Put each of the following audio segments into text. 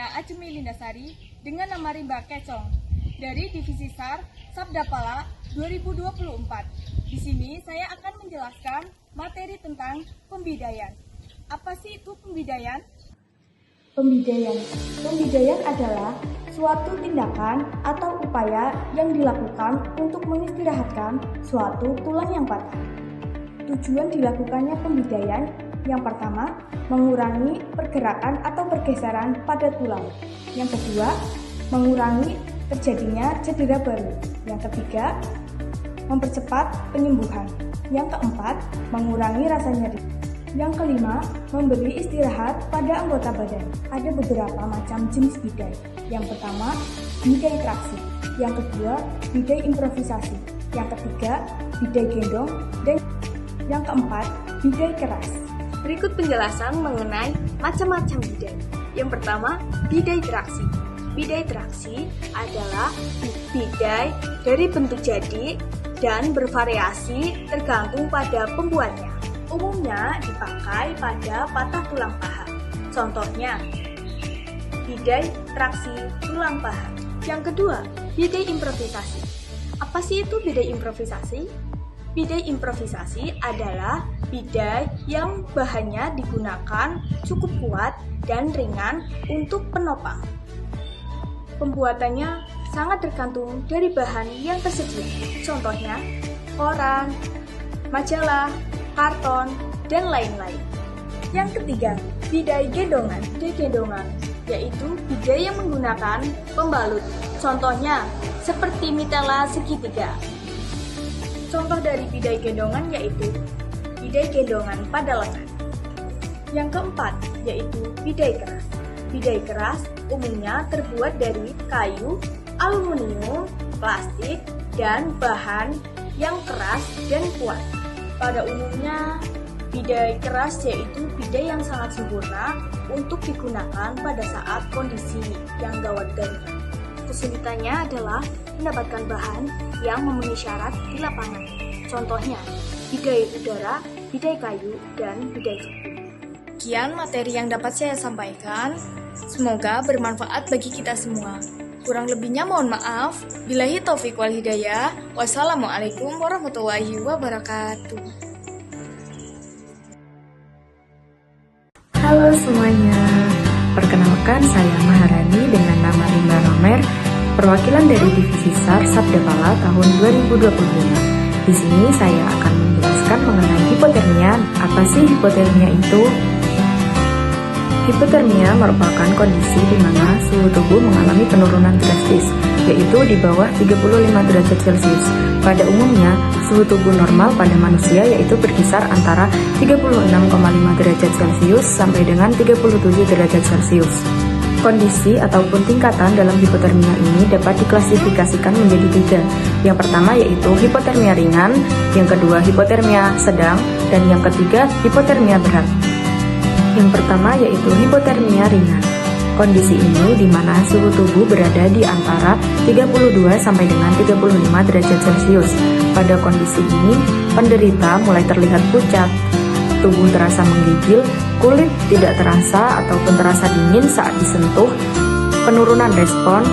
saya Acemi Lindasari dengan nama Rimba Kecong dari Divisi SAR Sabda Pala 2024. Di sini saya akan menjelaskan materi tentang pembidayaan. Apa sih itu pembidayaan? Pembidayaan adalah suatu tindakan atau upaya yang dilakukan untuk mengistirahatkan suatu tulang yang patah. Tujuan dilakukannya pembidayaan yang pertama, mengurangi pergerakan atau pergeseran pada tulang. Yang kedua, mengurangi terjadinya cedera baru. Yang ketiga, mempercepat penyembuhan. Yang keempat, mengurangi rasa nyeri. Yang kelima, memberi istirahat pada anggota badan. Ada beberapa macam jenis bidai. Yang pertama, bidai traksi. Yang kedua, bidai improvisasi. Yang ketiga, bidai gendong. Dan yang keempat, bidai keras. Berikut penjelasan mengenai macam-macam bidai. Yang pertama, bidai traksi. Bidai traksi adalah bidai dari bentuk jadi dan bervariasi tergantung pada pembuatnya. Umumnya dipakai pada patah tulang paha. Contohnya, bidai traksi tulang paha. Yang kedua, bidai improvisasi. Apa sih itu bidai improvisasi? Bidai improvisasi adalah bidai yang bahannya digunakan cukup kuat dan ringan untuk penopang. Pembuatannya sangat tergantung dari bahan yang tersedia. Contohnya, koran, majalah, karton, dan lain-lain. Yang ketiga, bidai gendongan. Bidai gendongan yaitu bidai yang menggunakan pembalut. Contohnya, seperti mitela segitiga. Contoh dari bidai gendongan yaitu bidai gendongan pada lengan. Yang keempat yaitu bidai keras. Bidai keras umumnya terbuat dari kayu, aluminium, plastik, dan bahan yang keras dan kuat. Pada umumnya, bidai keras yaitu bidai yang sangat sempurna untuk digunakan pada saat kondisi yang gawat darurat. Kesulitannya adalah mendapatkan bahan yang memenuhi syarat di lapangan. Contohnya, bidai udara, bidai kayu, dan bidai kayu. Sekian materi yang dapat saya sampaikan. Semoga bermanfaat bagi kita semua. Kurang lebihnya mohon maaf. Billahi taufiq wal hidayah. Wassalamualaikum warahmatullahi wabarakatuh. Halo semuanya, perkenalkan saya Maharani dengan nama Rimba Romer, perwakilan dari Divisi SAR Sabda Pala tahun 2025. Di sini saya akan menjelaskan mengenai hipotermia. Apa sih hipotermia itu? Hipotermia merupakan kondisi di mana suhu tubuh mengalami penurunan drastis, yaitu di bawah 35 derajat Celcius. Pada umumnya, suhu tubuh normal pada manusia yaitu berkisar antara 36,5 derajat Celcius sampai dengan 37 derajat Celcius. Kondisi ataupun tingkatan dalam hipotermia ini dapat diklasifikasikan menjadi 3. Yang pertama yaitu hipotermia ringan, yang kedua hipotermia sedang, dan yang ketiga hipotermia berat. Yang pertama yaitu hipotermia ringan. Kondisi ini di mana suhu tubuh berada di antara 32 sampai dengan 35 derajat Celcius. Pada kondisi ini, penderita mulai terlihat pucat, tubuh terasa menggigil, kulit tidak terasa ataupun terasa dingin saat disentuh, penurunan respon,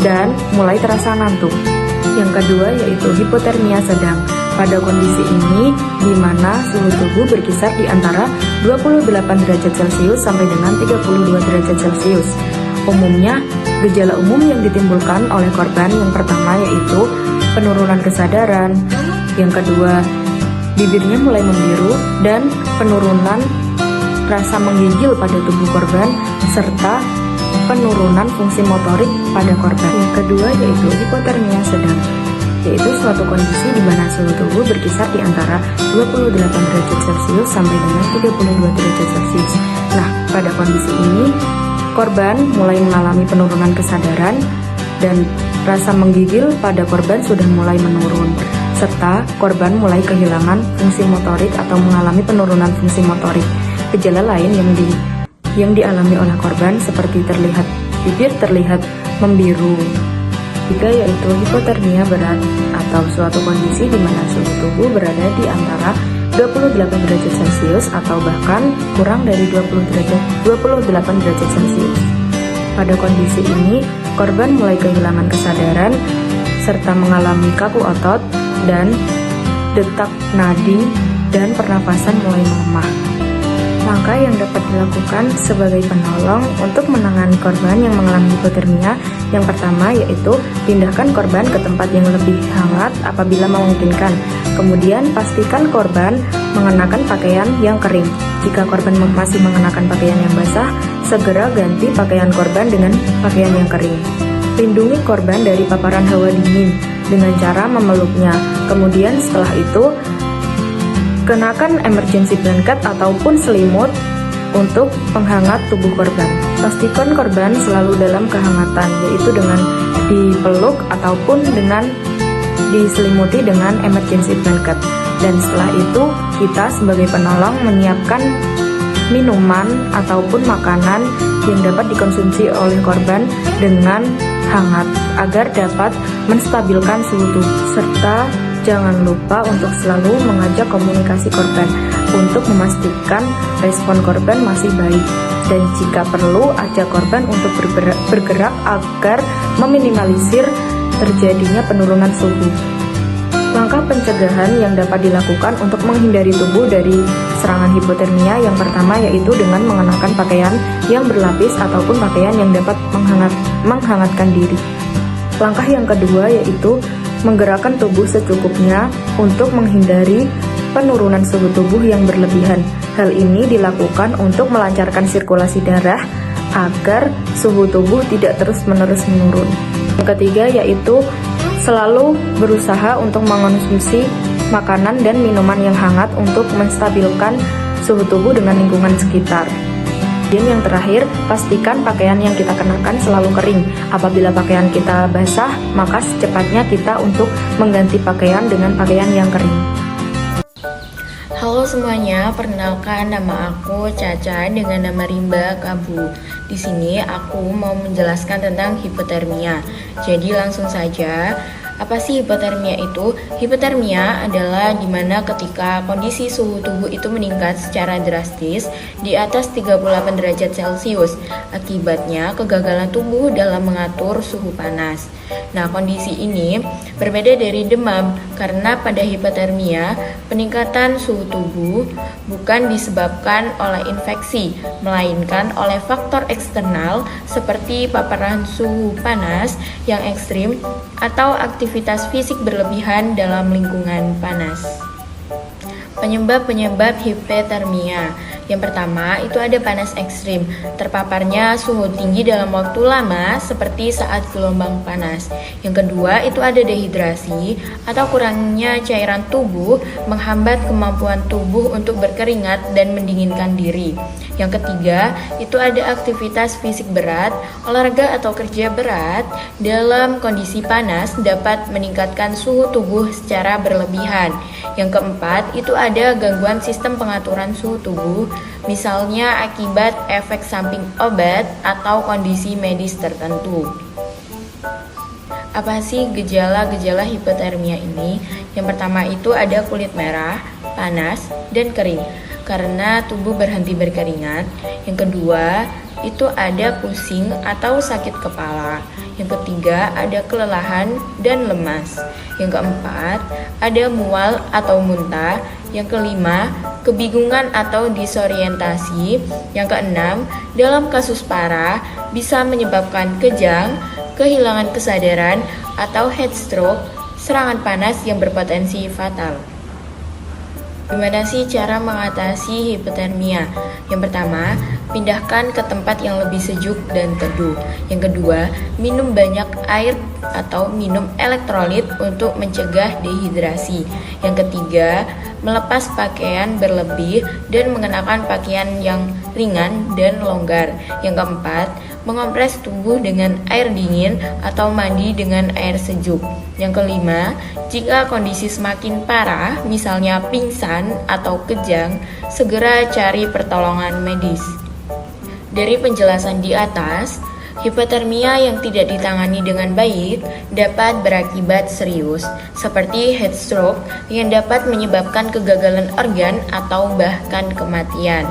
dan mulai terasa ngantuk. Yang kedua yaitu hipotermia sedang. Pada kondisi ini, di mana suhu tubuh berkisar di antara 28 derajat Celcius sampai dengan 32 derajat Celcius. Umumnya, gejala umum yang ditimbulkan oleh korban yang pertama yaitu penurunan kesadaran, yang kedua, bibirnya mulai membiru, dan penurunan rasa menggigil pada tubuh korban, serta penurunan fungsi motorik pada korban. Yang kedua yaitu hipotermia sedang, yaitu suatu kondisi di mana suhu tubuh berkisar di antara 28 derajat Celcius sampai dengan 32 derajat Celcius. Nah, pada kondisi ini, korban mulai mengalami penurunan kesadaran dan rasa menggigil pada korban sudah mulai menurun, serta korban mulai kehilangan fungsi motorik atau mengalami penurunan fungsi motorik. Gejala lain yang dialami oleh korban seperti terlihat bibir terlihat membiru. Ketiga yaitu hipotermia berat atau suatu kondisi di mana suhu tubuh berada di antara 28 derajat Celcius atau bahkan kurang dari 28 derajat Celcius. Pada kondisi ini, korban mulai kehilangan kesadaran serta mengalami kaku otot dan detak nadi dan pernafasan mulai melemah. Langkah yang dapat dilakukan sebagai penolong untuk menangani korban yang mengalami hipotermia yang pertama yaitu pindahkan korban ke tempat yang lebih hangat apabila memungkinkan. Kemudian pastikan korban mengenakan pakaian yang kering. Jika korban masih mengenakan pakaian yang basah, segera ganti pakaian korban dengan pakaian yang kering. Lindungi korban dari paparan hawa dingin dengan cara memeluknya. Kemudian setelah itu kenakan emergency blanket ataupun selimut untuk penghangat tubuh korban. Pastikan korban selalu dalam kehangatan, yaitu dengan dipeluk ataupun dengan diselimuti dengan emergency blanket. Dan setelah itu, kita sebagai penolong menyiapkan minuman ataupun makanan yang dapat dikonsumsi oleh korban dengan hangat agar dapat menstabilkan suhu tubuh, serta jangan lupa untuk selalu mengajak komunikasi korban untuk memastikan respon korban masih baik. Dan jika perlu, ajak korban untuk bergerak agar meminimalisir terjadinya penurunan suhu. Langkah pencegahan yang dapat dilakukan untuk menghindari tubuh dari serangan hipotermia yang pertama yaitu dengan mengenakan pakaian yang berlapis ataupun pakaian yang dapat menghangatkan diri. Langkah yang kedua yaitu menggerakkan tubuh secukupnya untuk menghindari penurunan suhu tubuh yang berlebihan. Hal ini dilakukan untuk melancarkan sirkulasi darah agar suhu tubuh tidak terus-menerus menurun. Yang ketiga yaitu selalu berusaha untuk mengonsumsi makanan dan minuman yang hangat untuk menstabilkan suhu tubuh dengan lingkungan sekitar. Dan yang terakhir, pastikan pakaian yang kita kenakan selalu kering. Apabila pakaian kita basah, maka secepatnya kita untuk mengganti pakaian dengan pakaian yang kering. Halo semuanya, perkenalkan nama aku Caca dengan nama rimba Kabu. Di sini aku mau menjelaskan tentang hipotermia. Jadi langsung saja. Apa sih hipotermia itu? Hipotermia adalah dimana ketika kondisi suhu tubuh itu meningkat secara drastis di atas 38 derajat Celcius. Akibatnya kegagalan tubuh dalam mengatur suhu panas. Nah, kondisi ini berbeda dari demam karena pada hipotermia peningkatan suhu tubuh bukan disebabkan oleh infeksi, melainkan oleh faktor eksternal seperti paparan suhu panas yang ekstrim atau aktivitas fisik berlebihan dalam lingkungan panas. Penyebab hipotermia. Yang pertama, itu ada panas ekstrim, terpaparnya suhu tinggi dalam waktu lama seperti saat gelombang panas. Yang kedua, itu ada dehidrasi atau kurangnya cairan tubuh menghambat kemampuan tubuh untuk berkeringat dan mendinginkan diri. Yang ketiga, itu ada aktivitas fisik berat, olahraga atau kerja berat dalam kondisi panas dapat meningkatkan suhu tubuh secara berlebihan. Yang keempat, itu ada gangguan sistem pengaturan suhu tubuh, misalnya akibat efek samping obat atau kondisi medis tertentu. Apa sih gejala-gejala hipotermia ini? Yang pertama itu ada kulit merah, panas, dan kering karena tubuh berhenti berkeringat. Yang kedua, itu ada pusing atau sakit kepala. Yang ketiga, ada kelelahan dan lemas. Yang keempat, ada mual atau muntah. Yang kelima, kebingungan atau disorientasi. Yang keenam, dalam kasus parah bisa menyebabkan kejang, kehilangan kesadaran, atau heat stroke, serangan panas yang berpotensi fatal. Gimana sih cara mengatasi hipotermia? Yang pertama, pindahkan ke tempat yang lebih sejuk dan teduh. Yang kedua, minum banyak air atau minum elektrolit untuk mencegah dehidrasi. Yang ketiga, melepas pakaian berlebih dan mengenakan pakaian yang ringan dan longgar. Yang keempat, mengompres tubuh dengan air dingin atau mandi dengan air sejuk. Yang kelima, jika kondisi semakin parah, misalnya pingsan atau kejang, segera cari pertolongan medis. Dari penjelasan di atas, hipotermia yang tidak ditangani dengan baik dapat berakibat serius, seperti heat stroke yang dapat menyebabkan kegagalan organ atau bahkan kematian.